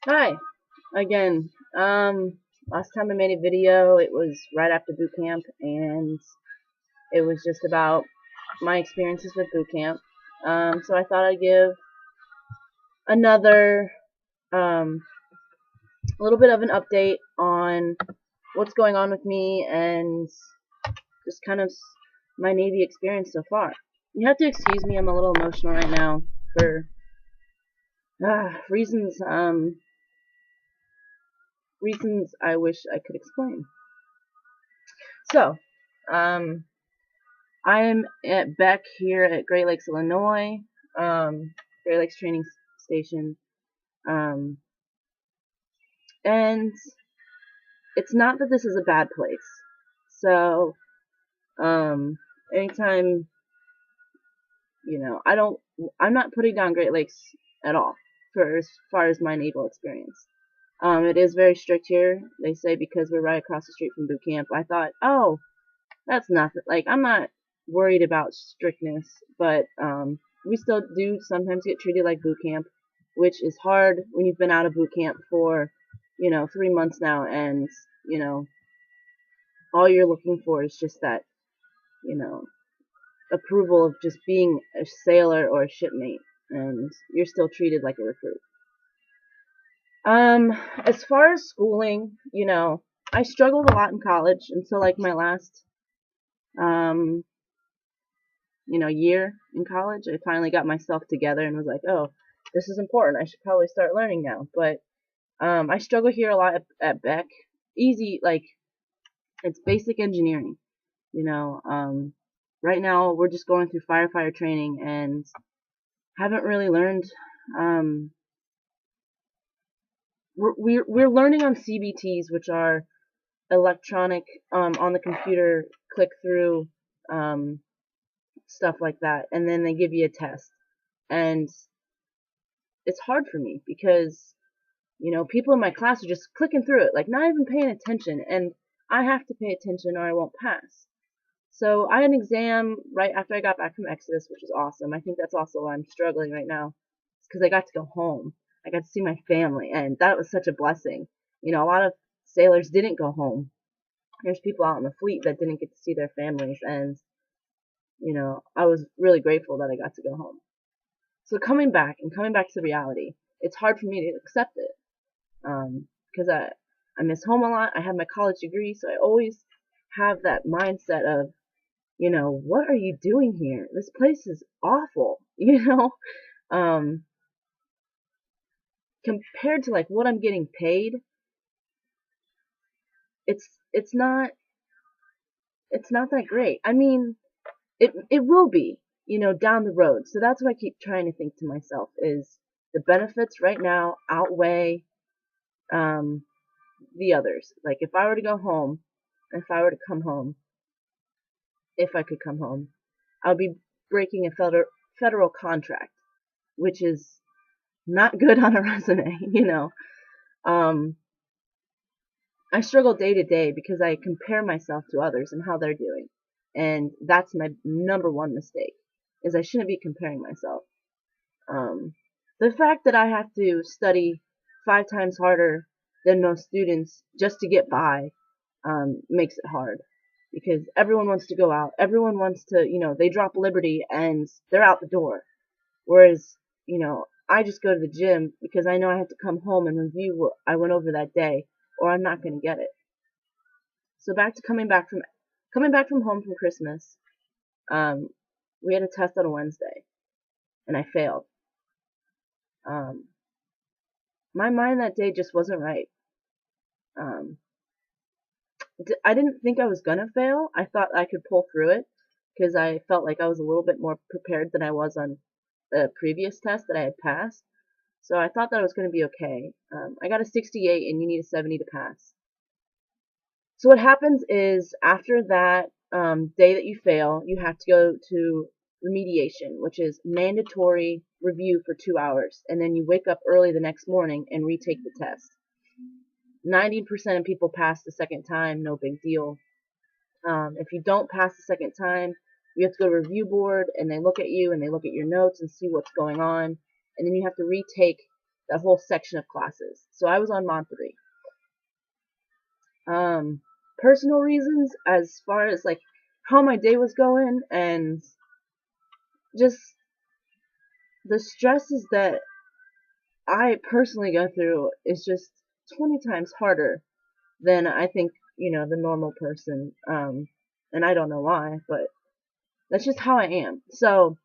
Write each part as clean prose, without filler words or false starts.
Hi, again. Last time I made a video, it was right after boot camp, and it was just about my experiences with boot camp. So I thought I'd give another, a little bit of an update on what's going on with me and just kind of my Navy experience so far. You have to excuse me, I'm a little emotional right now for reasons, reasons I wish I could explain. So, um, I'm at Beck here at Great Lakes, Illinois, Great Lakes Training Station, um, and it's not that this is a bad place. So, um, anytime, I don't, I'm not putting down Great Lakes at all for as far as my naval experience. It is very strict here. They say because we're right across the street from boot camp. I thought, oh, that's nothing. Like, I'm not worried about strictness, but we still do sometimes get treated like boot camp, which is hard when you've been out of boot camp for, 3 months now, and you know, all you're looking for is just that, you know, approval of just being a sailor or a shipmate, and you're still treated like a recruit. As far as schooling, I struggled a lot in college until like my last um year in college. I finally got myself together and was like, oh, this is important. I should probably start learning now. But I struggle here a lot at Beck. Easy, like it's basic engineering. You know, um, right now we're just going through firefighter training and haven't really learned. Um, we're learning on CBTs, which are electronic on the computer click through um, stuff like that, and then they give you a test. And it's hard for me because people in my class are just clicking through it, like not even paying attention, and I have to pay attention or I won't pass. So I had an exam right after I got back from Exodus, which is awesome. I think that's also why I'm struggling right now, because I got to go home. I got to see my family, and that was such a blessing. A lot of sailors didn't go home. There's people out in the fleet that didn't get to see their families, and I was really grateful that I got to go home. So coming back to reality, it's hard for me to accept it because I miss home a lot. I have my college degree, so I always have that mindset of, what are you doing here? This place is awful, um, compared to like what I'm getting paid. It's not that great. I mean, it will be, down the road. So that's what I keep trying to think to myself is the benefits right now outweigh um, the others. Like if I were to go home, if I were to come home, if I could come home, I would be breaking a federal contract, which is not good on a resume, Um, I struggle day to day because I compare myself to others and how they're doing. And that's my number one mistake, is I shouldn't be comparing myself. Um, the fact that I have to study 5 times harder than most students just to get by makes it hard because everyone wants to go out. Everyone wants to, they drop Liberty and they're out the door. Whereas, I just go to the gym because I know I have to come home and review what I went over that day or I'm not going to get it. So back to coming back from home from Christmas. Um, we had a test on a Wednesday and I failed. Um, my mind that day just wasn't right. Um, I didn't think I was gonna fail. I thought I could pull through it because I felt like I was a little bit more prepared than I was on the previous test that I had passed. So I thought that I was going to be okay. I got a 68 and you need a 70 to pass. So what happens is after that day that you fail, you have to go to remediation, which is mandatory review for 2 hours. And then you wake up early the next morning and retake the test. 90% of people pass the second time, no big deal. If you don't pass the second time, you have to go to review board and they look at you and they look at your notes and see what's going on. And then you have to retake that whole section of classes. So I was on Mod 3. Personal reasons, as far as like how my day was going and just the stresses that I personally go through is just 20 times harder than I think, the normal person. And I don't know why, but that's just how I am. So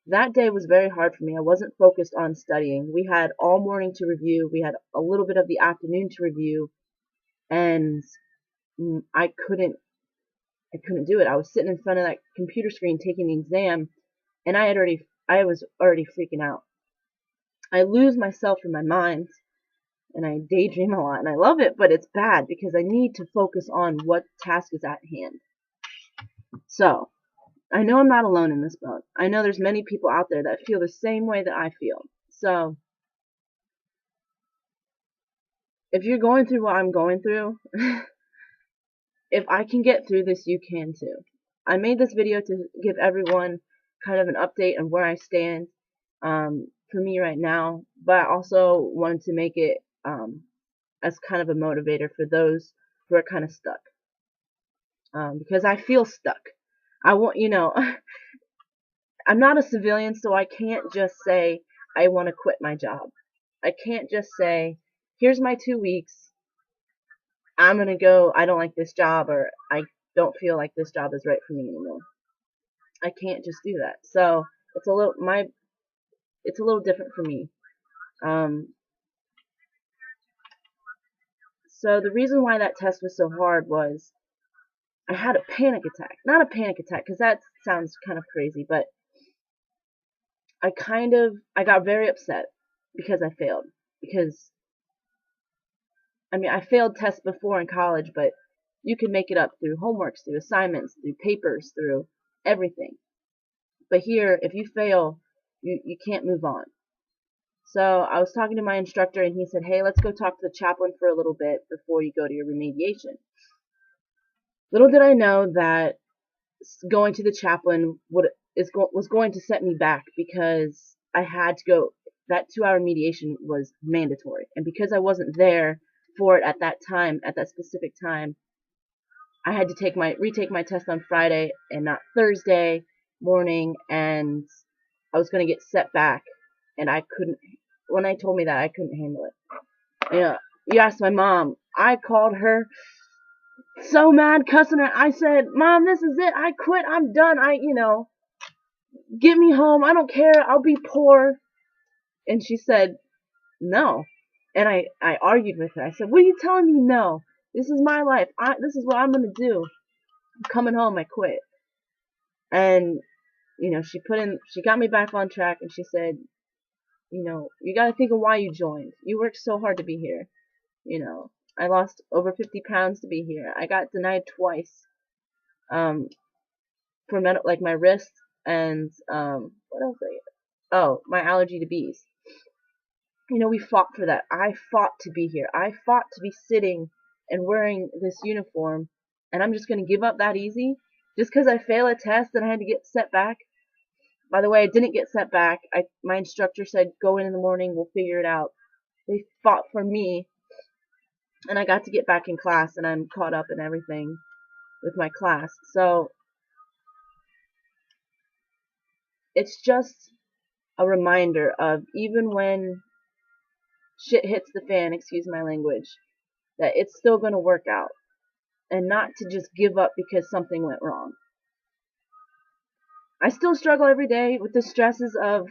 that day was very hard for me. I wasn't focused on studying. We had all morning to review. We had a little bit of the afternoon to review, and I couldn't do it. I was sitting in front of that computer screen taking the exam, and I was already freaking out. I lose myself in my mind, and I daydream a lot, and I love it, but it's bad because I need to focus on what task is at hand. So, I know I'm not alone in this boat. I know there's many people out there that feel the same way that I feel. So, if you're going through what I'm going through, if I can get through this, you can too. I made this video to give everyone kind of an update on where I stand for me right now, but I also wanted to make it as kind of a motivator for those who are kind of stuck. Because I feel stuck. I want, I'm not a civilian, so I can't just say I want to quit my job. I can't just say, here's my 2 weeks. I'm going to go, I don't like this job, or I don't feel like this job is right for me anymore. I can't just do that. So it's a little different for me. So the reason why that test was so hard was I had a panic attack. Not a panic attack, because that sounds kind of crazy, but I got very upset because I failed. Because, I failed tests before in college, but you can make it up through homeworks, through assignments, through papers, through everything. But here, if you fail, you can't move on. So I was talking to my instructor, and he said, hey, let's go talk to the chaplain for a little bit before you go to your remediation. Little did I know that going to the chaplain was going to set me back, because I had to go. That 2-hour mediation was mandatory, and because I wasn't there for it at that time, at that specific time, I had to retake my test on Friday and not Thursday morning, and I was going to get set back, and I couldn't. When I told me that, I couldn't handle it. You asked my mom. I called her so mad, cussing her. I said, Mom, this is it. I quit. I'm done. Get me home. I don't care. I'll be poor. And she said, no. And I argued with her. I said, what are you telling me no? This is my life. This is what I'm going to do. I'm coming home. I quit. And, she got me back on track, and she said, you got to think of why you joined. You worked so hard to be here. I lost over 50 pounds to be here. I got denied twice. For my wrist and, what else my allergy to bees. We fought for that. I fought to be here. I fought to be sitting and wearing this uniform, and I'm just going to give up that easy? Just because I fail a test and I had to get set back? By the way, I didn't get set back. My instructor said, go in the morning, we'll figure it out. They fought for me, and I got to get back in class, and I'm caught up in everything with my class. So, it's just a reminder of, even when shit hits the fan, excuse my language, that it's still going to work out, and not to just give up because something went wrong. I still struggle every day with the stresses of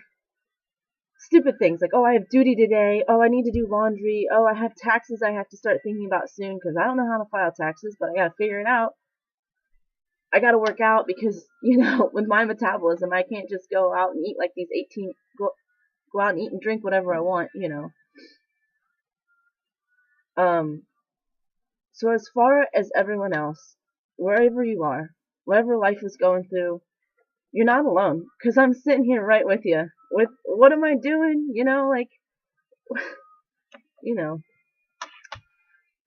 stupid things like, oh, I have duty today, oh, I need to do laundry, oh, I have taxes I have to start thinking about soon because I don't know how to file taxes, but I gotta figure it out. I gotta work out because, with my metabolism, I can't just go out and eat like these 18, go out and eat and drink whatever I want, So as far as everyone else, wherever you are, whatever life is going through, you're not alone, because I'm sitting here right with you. With what am I doing?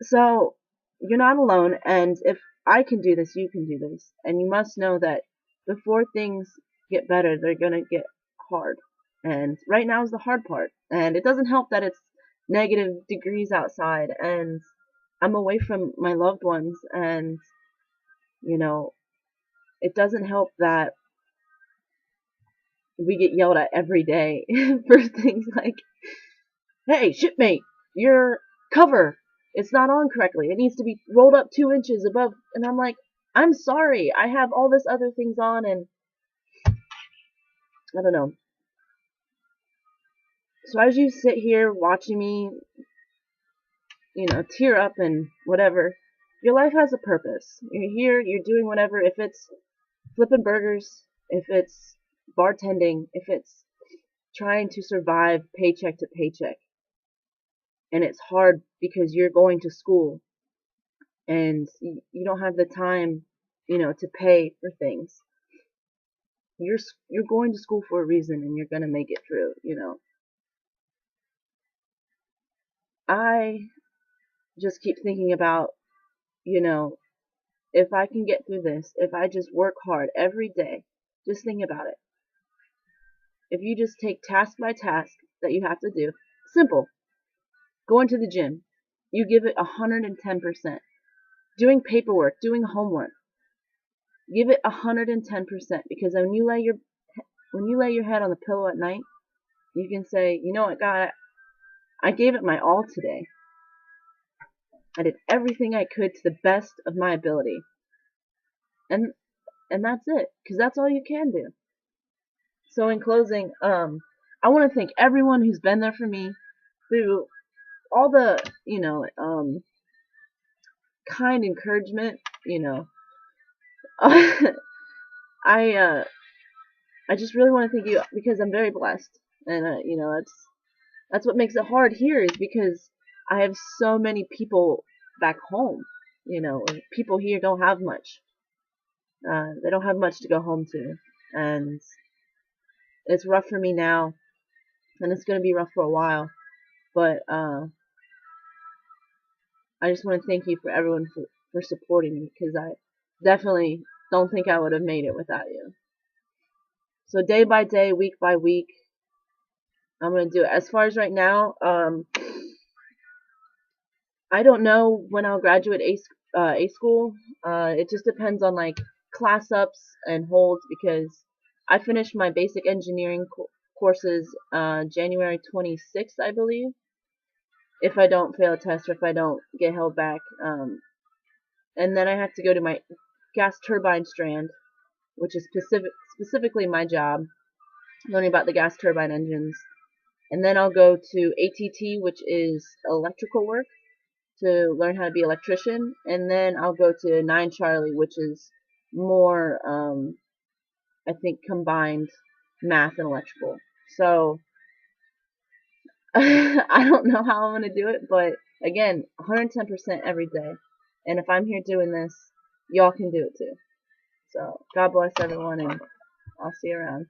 So you're not alone, and if I can do this, you can do this. And you must know that before things get better, they're gonna get hard. And right now is the hard part. And it doesn't help that it's negative degrees outside, and I'm away from my loved ones, and you know, it doesn't help that we get yelled at every day for things like, hey, shipmate, your cover, it's not on correctly. It needs to be rolled up 2 inches above. And I'm like, I'm sorry. I have all this other things on, and I don't know. So as you sit here watching me, tear up and whatever, your life has a purpose. You're here, you're doing whatever. If it's flipping burgers, if it's bartending, if it's trying to survive paycheck to paycheck, and it's hard because you're going to school and you don't have the time, to pay for things. You're going to school for a reason, and you're gonna make it through. I just keep thinking about, you know, if I can get through this, if I just work hard every day, just think about it. If you just take task by task that you have to do, simple, going to the gym, you give it 110%. Doing paperwork, doing homework, give it 110%, because when you lay your head on the pillow at night, you can say, you know what, God, I gave it my all today. I did everything I could to the best of my ability. And that's it, because that's all you can do. So in closing, I want to thank everyone who's been there for me through all the, kind encouragement, I I just really want to thank you, because I'm very blessed. And that's what makes it hard here, is because I have so many people back home. People here don't have much. They don't have much to go home to, and it's rough for me now, and it's gonna be rough for a while. But I just want to thank you for everyone for supporting me, because I definitely don't think I would have made it without you. So day by day, week by week, I'm gonna do it. As far as right now, I don't know when I'll graduate A school. It just depends on like class ups and holds, because I finished my basic engineering courses January 26th, I believe. If I don't fail a test, or if I don't get held back, and then I have to go to my gas turbine strand, which is specifically my job, learning about the gas turbine engines. And then I'll go to ATT, which is electrical work, to learn how to be an electrician. And then I'll go to 9 Charlie, which is more, I think, combined math and electrical. So I don't know how I'm going to do it, but again, 110% every day. And if I'm here doing this, y'all can do it too. So God bless everyone, and I'll see you around.